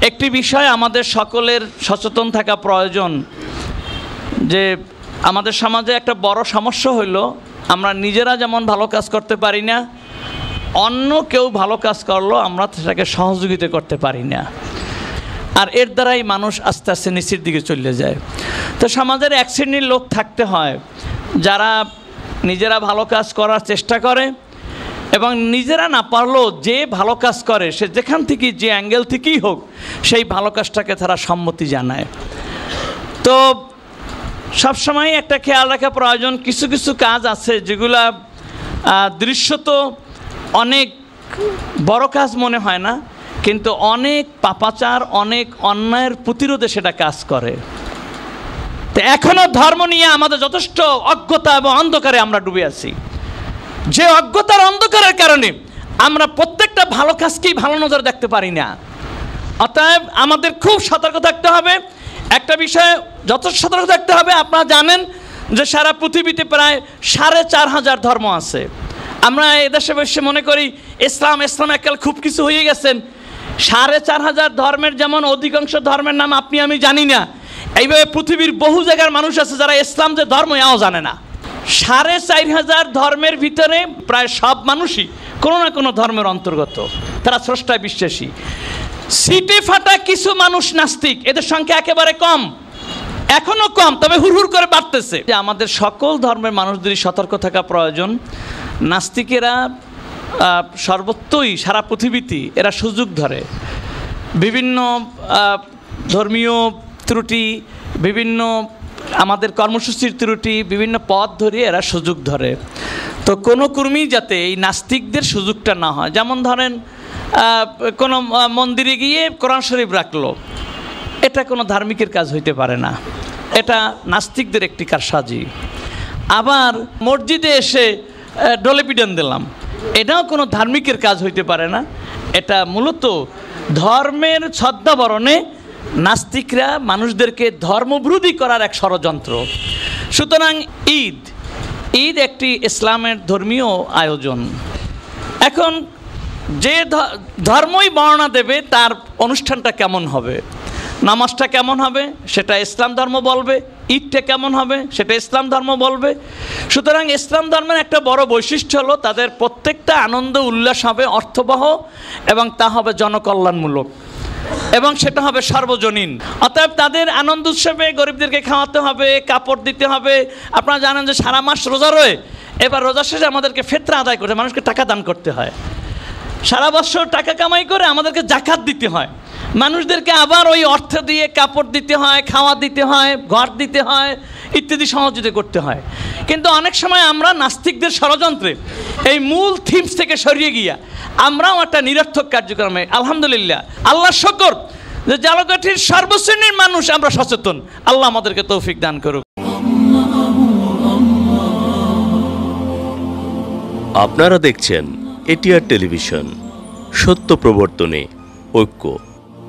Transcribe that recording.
একটি বিষয় আমাদের সকলের সচেতন থাকা প্রয়োজন যে আমাদের সমাজে একটা বড় সমস্যা হইল আমরা নিজেরা যেমন ভালো কাজ করতে পারি না, অন্য কেউ ভালো কাজ করলো আমরা সেটাকে সহযোগিতা করতে পারি না, আর এর দ্বারাই মানুষ আস্তে আস্তে নিচের দিকে চলে যায়। তো সমাজের এক শ্রেণীর লোক থাকতে হয় যারা নিজেরা ভালো কাজ করার চেষ্টা করে এবং নিজেরা না পারলেও যে ভালো কাজ করে সে যেখান থেকে যে অ্যাঙ্গেল থেকেই হোক সেই ভালো কাজটাকে তারা সম্মতি জানায়। তো সবসময় একটা খেয়াল রাখা প্রয়োজন, কিছু কিছু কাজ আছে যেগুলা দৃশ্যত অনেক বড় কাজ মনে হয় না, কিন্তু অনেক পাপাচার অনেক অন্যায়ের প্রতিরোধে সেটা কাজ করে। তো এখনও ধর্ম নিয়ে আমাদের যথেষ্ট অজ্ঞতা এবং অন্ধকারে আমরা ডুবে আছি, যে অজ্ঞতার অন্ধকারের কারণে আমরা প্রত্যেকটা ভালো কাজকেই ভালো নজরে দেখতে পারি না। অতএব আমাদের খুব সতর্ক থাকতে হবে। একটা বিষয়ে যথেষ্ট সতর্ক থাকতে হবে, আপনারা জানেন যে সারা পৃথিবীতে প্রায় ৪,৫০০ ধর্ম আছে। আমরা এদেশে বসে মনে করি ইসলাম একাল খুব কিছু হয়ে গেছেন। ৪,৫০০ ধর্মের যেমন অধিকাংশ ধর্মের নাম আপনি আমি জানি না, এইভাবে পৃথিবীর বহু জায়গার মানুষ আছে যারা ইসলাম যে ধর্ম এও জানে না। ৪,৫০০ ধর্মের ভিতরে প্রায় সব মানুষই কোনো না কোনো ধর্মের অন্তর্গত, তারা স্রষ্টায় বিশ্বাসী। সিটে ফাটা কিছু মানুষ নাস্তিক, এদের সংখ্যা একেবারে কম, এখনও কম, তবে হুড়হুড় করে বাড়তেছে। আমাদের সকল ধর্মের মানুষদেরই সতর্ক থাকা প্রয়োজন। নাস্তিকেরা সর্বত্রই সারা পৃথিবীতে এরা সুযোগ ধরে, বিভিন্ন ধর্মীয় ত্রুটি, বিভিন্ন আমাদের কর্মসূচির ত্রুটি, বিভিন্ন পথ ধরে এরা সুযোগ ধরে। তো কোনো কর্মী যাতে এই নাস্তিকদের সুযোগটা না হয়, যেমন ধরেন কোনো মন্দিরে গিয়ে কোরআন শরীফ রাখলো, এটা কোনো ধার্মিকের কাজ হইতে পারে না, এটা নাস্তিকদের একটি কারসাজি। আবার মসজিদে এসে ডলে পিটান দিলাম, এটাও কোনো ধার্মিকের কাজ হইতে পারে না, এটা মূলত ধর্মের ছদ্মাবরণে নাস্তিকরা মানুষদেরকে ধর্মবিরোধী করার এক ষড়যন্ত্র। সুতরাং ঈদ একটি ইসলামের ধর্মীয় আয়োজন। এখন যে ধর্মই বর্ণনা দেবে তার অনুষ্ঠানটা কেমন হবে, নামাজটা কেমন হবে সেটা ইসলাম ধর্ম বলবে, ঈদটা কেমন হবে সেটা ইসলাম ধর্ম বলবে। সুতরাং ইসলাম ধর্মের একটা বড় বৈশিষ্ট্য হলো তাদের প্রত্যেকটা আনন্দ উল্লাস হবে অর্থবহ এবং তা হবে জনকল্যাণমূলক এবং সেটা হবে সর্বজনীন। অতএব তাদের আনন্দ উৎসবে গরিবদেরকে খাওয়াতে হবে, কাপড় দিতে হবে। আপনারা জানেন যে সারা মাস রোজা রয়ে এবার রোজা শেষে আমাদেরকে ফিতরা আদায় করতে, মানুষকে টাকা দান করতে হয়। সারা বছর টাকা কামাই করে আমাদেরকে জাকাত দিতে হয়, মানুষদেরকে আবার ওই অর্থ দিয়ে কাপড় দিতে হয়, খাওয়া দিতে হয়, ঘর দিতে হয়, ইত্যাদি সহযোগিতা করতে হয়। কিন্তু অনেক সময় আমরা নাস্তিকদের ষড়যন্ত্রে এই মূল থিমস থেকে সরিয়ে গিয়া আমরাও একটা নিরর্থক কার্যক্রমে, আলহামদুলিল্লাহ আল্লাহ শকর যে জালকাঠির সর্বশ্রেণীর মানুষ আমরা সচেতন। আল্লাহ আমাদেরকে তৌফিক দান করুক। আপনারা দেখছেন এটিআর টেলিভিশন, সত্য প্রবর্তনে ঐক্য।